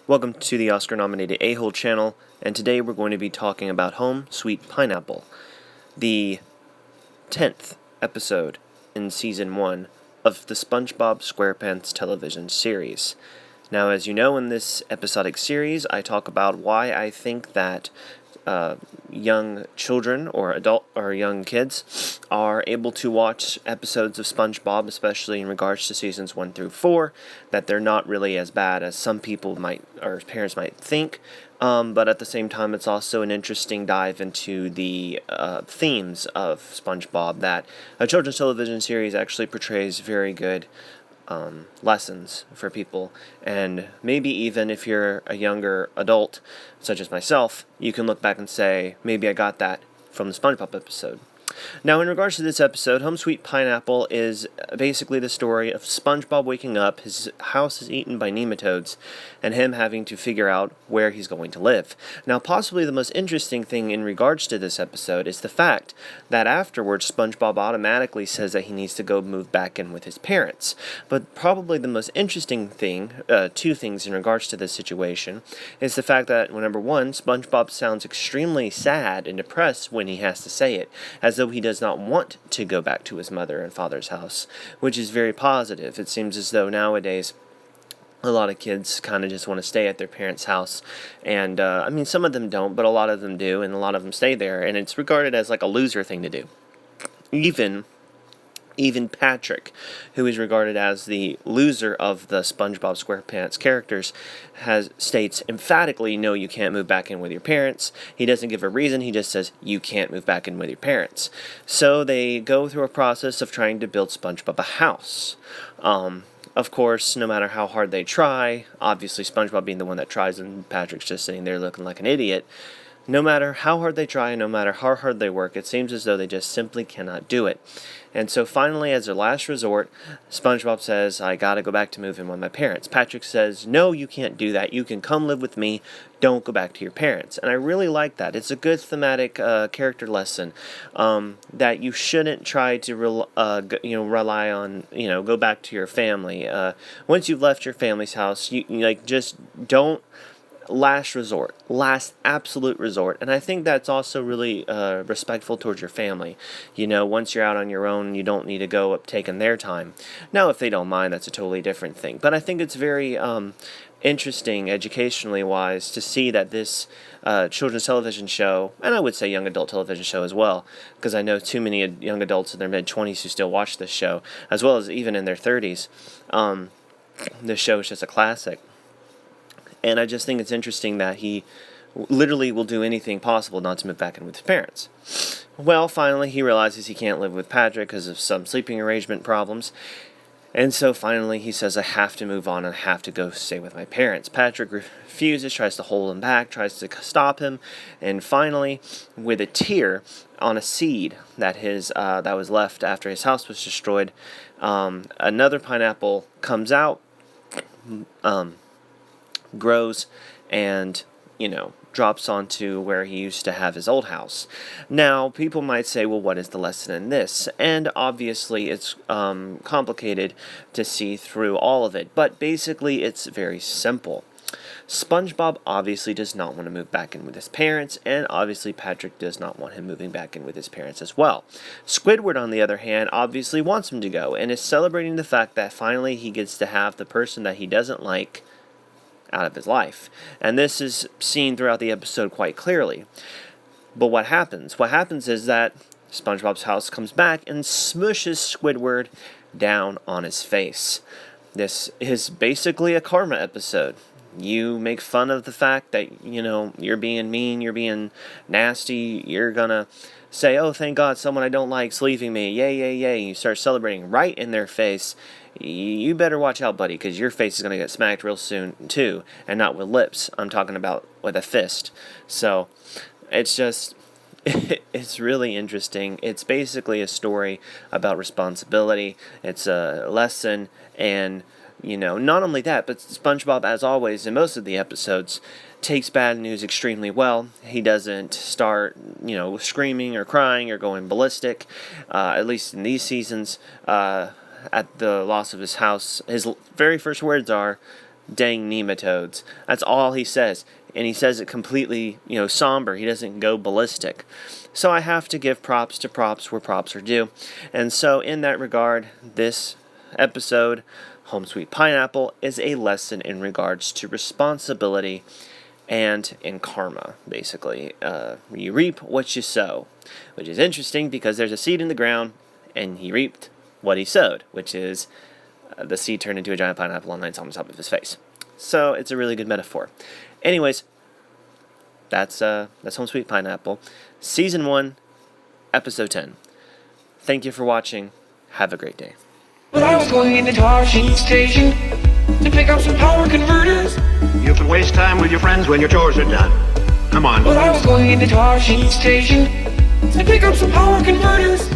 Welcome to the Oscar-nominated A-Hole channel, and today we're going to be talking about Home Sweet Pineapple, the 10th episode in Season 1 of the SpongeBob SquarePants television series. Now, as you know, in this episodic series, I talk about why I think that young children or young kids are able to watch episodes of SpongeBob, especially in regards to seasons 1 through 4, that they're not really as bad as some people might or parents might think. But at the same time, it's also an interesting dive into the themes of SpongeBob that a children's television series actually portrays very good lessons for people, and maybe even if you're a younger adult, such as myself, you can look back and say, maybe I got that from the SpongeBob episode. Now, in regards to this episode, Home Sweet Pineapple is basically the story of SpongeBob waking up, his house is eaten by nematodes, and him having to figure out where he's going to live. Now, possibly the most interesting thing in regards to this episode is the fact that afterwards, SpongeBob automatically says that he needs to go move back in with his parents. But probably the most interesting thing, two things in regards to this situation, is the fact that, well, number one, SpongeBob sounds extremely sad and depressed when he has to say it, as though he does not want to go back to his mother and father's house, which is very positive. It seems as though nowadays a lot of kids kind of just want to stay at their parents' house, and I mean, some of them don't, but a lot of them do, and a lot of them stay there, and it's regarded as like a loser thing to do. Even Patrick, who is regarded as the loser of the SpongeBob SquarePants characters, states emphatically, no, you can't move back in with your parents. He doesn't give a reason, he just says, you can't move back in with your parents. So they go through a process of trying to build SpongeBob a house. Of course, no matter how hard they try, obviously SpongeBob being the one that tries and Patrick's just sitting there looking like an idiot, no matter how hard they try, no matter how hard they work, it seems as though they just simply cannot do it. And so finally, as their last resort, SpongeBob says, I gotta go back to move in with my parents. Patrick says, no, you can't do that. You can come live with me. Don't go back to your parents. And I really like that. It's a good thematic character lesson that you shouldn't try to rely on, go back to your family. Once you've left your family's house, you just don't. Last absolute resort, and I think that's also really respectful towards your family. Once you're out on your own, you don't need to go up taking their time. Now, if they don't mind, that's a totally different thing. But I think it's very interesting, educationally wise, to see that this children's television show, and I would say young adult television show as well, because I know too many young adults in their mid-20s who still watch this show, as well as even in their 30s. This show is just a classic. And I just think it's interesting that he literally will do anything possible not to move back in with his parents. Well, finally, he realizes he can't live with Patrick because of some sleeping arrangement problems. And so finally he says, I have to move on and I have to go stay with my parents. Patrick refuses, tries to hold him back, tries to stop him. And finally, with a tear on a seed that was left after his house was destroyed, another pineapple comes out, grows, and drops onto where he used to have his old house. Now, people might say, well, what is the lesson in this? And obviously it's complicated to see through all of it, but basically it's very simple. SpongeBob obviously does not want to move back in with his parents, and obviously Patrick does not want him moving back in with his parents as well. Squidward, on the other hand, obviously wants him to go, and is celebrating the fact that finally he gets to have the person that he doesn't like out of his life. And this is seen throughout the episode quite clearly. But what happens? What happens is that SpongeBob's house comes back and smushes Squidward down on his face. This is basically a karma episode. You make fun of the fact that, you're being mean, you're being nasty, you're gonna say, oh, thank God someone I don't like's leaving me, yay, yay, yay, you start celebrating right in their face. You better watch out, buddy, because your face is going to get smacked real soon, too, and not with lips. I'm talking about with a fist. So, it's just, it's really interesting. It's basically a story about responsibility. It's a lesson, and, not only that, but SpongeBob, as always, in most of the episodes, takes bad news extremely well. He doesn't start, screaming or crying or going ballistic, at least in these seasons. At the loss of his house, his very first words are, dang nematodes. That's all he says. And he says it completely, somber. He doesn't go ballistic. So I have to give props to props where props are due. And so in that regard, this episode, Home Sweet Pineapple, is a lesson in regards to responsibility and in karma, basically. You reap what you sow, which is interesting because there's a seed in the ground, and he reaped what he sowed, which is the seed turned into a giant pineapple and lands on the top of his face. So it's a really good metaphor. Anyways, that's Home Sweet Pineapple, Season 1, Episode 10. Thank you for watching. Have a great day. Well, I was going into Toshi Station to pick up some power converters. You can waste time with your friends when your chores are done. Come on. Well, I was going into Toshi Station to pick up some power converters.